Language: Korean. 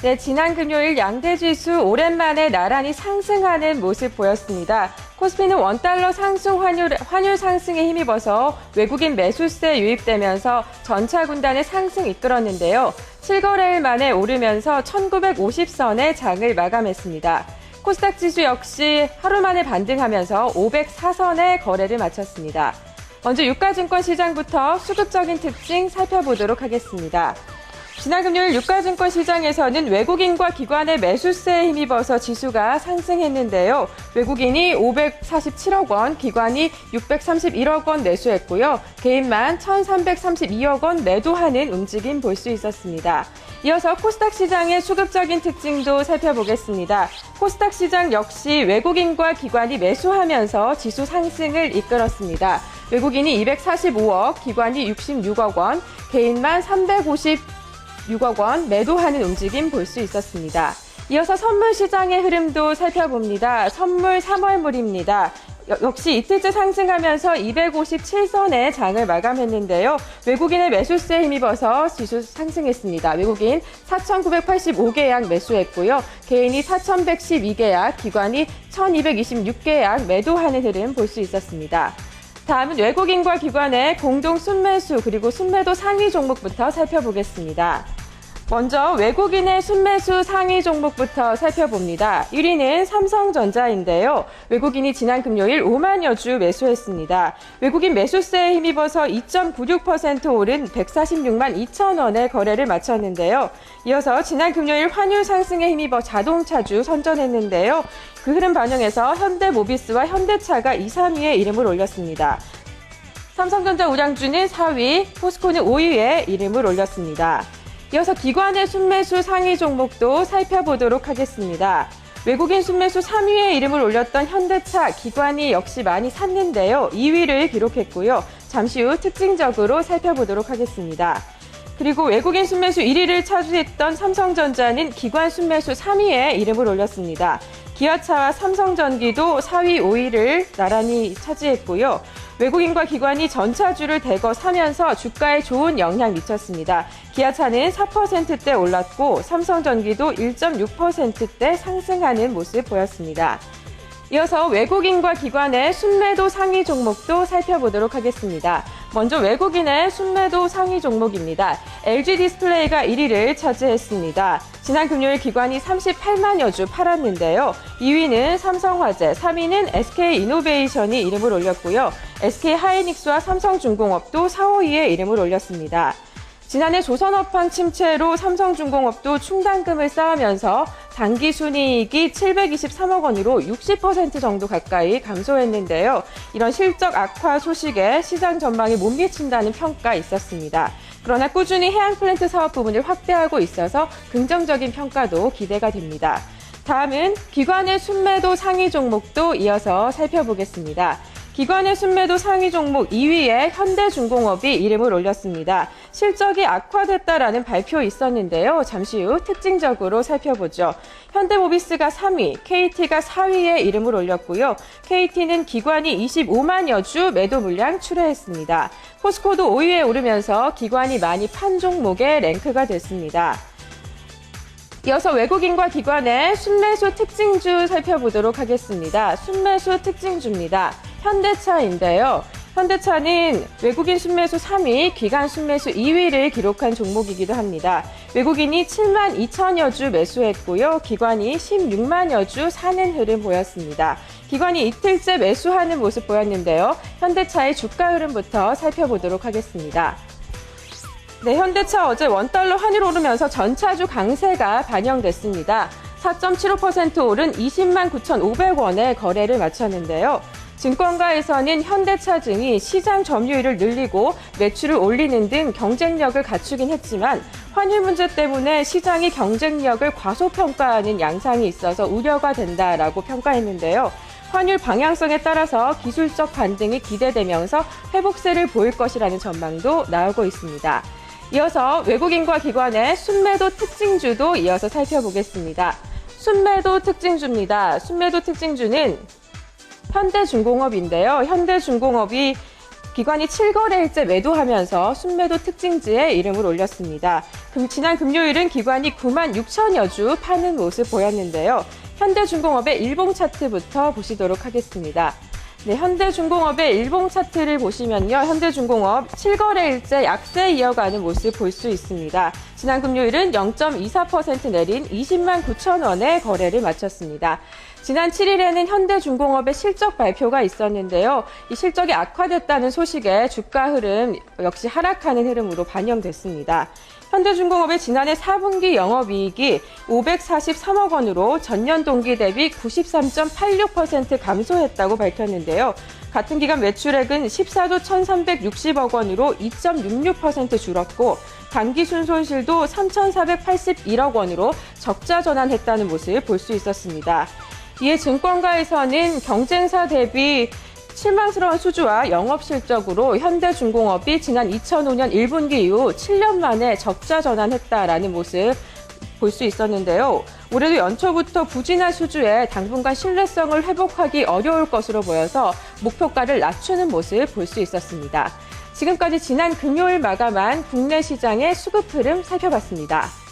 네, 지난 금요일 양대지수 오랜만에 나란히 상승하는 모습 보였습니다. 코스피는 원달러 상승 환율 상승에 힘입어서 외국인 매수세 유입되면서 전차 군단의 상승 이끌었는데요. 7거래일 만에 오르면서 1950선의 장을 마감했습니다. 코스닥 지수 역시 하루 만에 반등하면서 504선의 거래를 마쳤습니다. 먼저 유가증권 시장부터 수급적인 특징 살펴보도록 하겠습니다. 지난 금요일 유가증권 시장에서는 외국인과 기관의 매수세에 힘입어서 지수가 상승했는데요. 외국인이 547억 원, 기관이 631억 원 매수했고요. 개인만 1,332억 원 매도하는 움직임 볼 수 있었습니다. 이어서 코스닥 시장의 수급적인 특징도 살펴보겠습니다. 코스닥 시장 역시 외국인과 기관이 매수하면서 지수 상승을 이끌었습니다. 외국인이 245억, 기관이 66억 원, 개인만 356억 원 매도하는 움직임 볼 수 있었습니다. 이어서 선물 시장의 흐름도 살펴봅니다. 선물 3월물입니다. 역시 이틀째 상승하면서 257선의 장을 마감했는데요. 외국인의 매수세에 힘입어서 지수 상승했습니다. 외국인 4,985개약 매수했고요. 개인이 4,112개약, 기관이 1,226개약 매도하는 흐름 볼 수 있었습니다. 다음은 외국인과 기관의 공동 순매수 그리고 순매도 상위 종목부터 살펴보겠습니다. 먼저 외국인의 순매수 상위 종목부터 살펴봅니다. 1위는 삼성전자인데요. 외국인이 지난 금요일 5만여 주 매수했습니다. 외국인 매수세에 힘입어서 2.96% 오른 146만 2천 원의 거래를 마쳤는데요. 이어서 지난 금요일 환율 상승에 힘입어 자동차주 선전했는데요. 그 흐름 반영해서 현대모비스와 현대차가 2, 3위에 이름을 올렸습니다. 삼성전자 우량주는 4위, 포스코는 5위에 이름을 올렸습니다. 이어서 기관의 순매수 상위 종목도 살펴보도록 하겠습니다. 외국인 순매수 3위에 이름을 올렸던 현대차, 기관이 역시 많이 샀는데요. 2위를 기록했고요. 잠시 후 특징적으로 살펴보도록 하겠습니다. 그리고 외국인 순매수 1위를 차지했던 삼성전자는 기관 순매수 3위에 이름을 올렸습니다. 기아차와 삼성전기도 4위, 5위를 나란히 차지했고요. 외국인과 기관이 전차주를 대거 사면서 주가에 좋은 영향 미쳤습니다. 기아차는 4%대 올랐고 삼성전기도 1.6%대 상승하는 모습 보였습니다. 이어서 외국인과 기관의 순매도 상위 종목도 살펴보도록 하겠습니다. 먼저 외국인의 순매도 상위 종목입니다. LG디스플레이가 1위를 차지했습니다. 지난 금요일 기관이 38만여 주 팔았는데요. 2위는 삼성화재, 3위는 SK이노베이션이 이름을 올렸고요. SK하이닉스와 삼성중공업도 4, 5위에 이름을 올렸습니다. 지난해 조선업황 침체로 삼성중공업도 충당금을 쌓으면서 당기순이익이 723억 원으로 60% 정도 가까이 감소했는데요. 이런 실적 악화 소식에 시장 전망이 못 미친다는 평가 있었습니다. 그러나 꾸준히 해양 플랜트 사업 부분을 확대하고 있어서 긍정적인 평가도 기대가 됩니다. 다음은 기관의 순매도 상위 종목도 이어서 살펴보겠습니다. 기관의 순매도 상위 종목 2위에 현대중공업이 이름을 올렸습니다. 실적이 악화됐다라는 발표 있었는데요. 잠시 후 특징적으로 살펴보죠. 현대모비스가 3위, KT가 4위에 이름을 올렸고요. KT는 기관이 25만여 주 매도 물량 출하했습니다. 포스코도 5위에 오르면서 기관이 많이 판 종목에 랭크가 됐습니다. 이어서 외국인과 기관의 순매수 특징주 살펴보도록 하겠습니다. 순매수 특징주입니다. 현대차인데요. 현대차는 외국인 순매수 3위, 기관 순매수 2위를 기록한 종목이기도 합니다. 외국인이 7만 2천여 주 매수했고요. 기관이 16만여 주 사는 흐름 보였습니다. 기관이 이틀째 매수하는 모습 보였는데요. 현대차의 주가 흐름부터 살펴보도록 하겠습니다. 네, 현대차 어제 원달러 환율 오르면서 전차주 강세가 반영됐습니다. 4.75% 오른 20만 9,500원에 거래를 마쳤는데요. 증권가에서는 현대차증이 시장 점유율을 늘리고 매출을 올리는 등 경쟁력을 갖추긴 했지만 환율 문제 때문에 시장이 경쟁력을 과소평가하는 양상이 있어서 우려가 된다라고 평가했는데요. 환율 방향성에 따라서 기술적 반등이 기대되면서 회복세를 보일 것이라는 전망도 나오고 있습니다. 이어서 외국인과 기관의 순매도 특징주도 이어서 살펴보겠습니다. 순매도 특징주입니다. 순매도 특징주는 현대중공업인데요. 현대중공업이 기관이 7거래일째 매도하면서 순매도 특징지에 이름을 올렸습니다. 지난 금요일은 기관이 9만 6천여 주 파는 모습 보였는데요. 현대중공업의 일봉 차트부터 보시도록 하겠습니다. 네, 현대중공업의 일봉 차트를 보시면요. 현대중공업 7거래일째 약세 이어가는 모습 볼 수 있습니다. 지난 금요일은 0.24% 내린 20만 9천 원의 거래를 마쳤습니다. 지난 7일에는 현대중공업의 실적 발표가 있었는데요. 이 실적이 악화됐다는 소식에 주가 흐름 역시 하락하는 흐름으로 반영됐습니다. 현대중공업의 지난해 4분기 영업이익이 543억 원으로 전년 동기 대비 93.86% 감소했다고 밝혔는데요. 같은 기간 매출액은 14조 1,360억 원으로 2.66% 줄었고 당기 순손실도 3,481억 원으로 적자 전환했다는 모습 볼 수 있었습니다. 이에 증권가에서는 경쟁사 대비 실망스러운 수주와 영업실적으로 현대중공업이 지난 2005년 1분기 이후 7년 만에 적자 전환했다라는 모습 볼 수 있었는데요. 올해도 연초부터 부진한 수주에 당분간 신뢰성을 회복하기 어려울 것으로 보여서 목표가를 낮추는 모습 볼 수 있었습니다. 지금까지 지난 금요일 마감한 국내 시장의 수급 흐름 살펴봤습니다.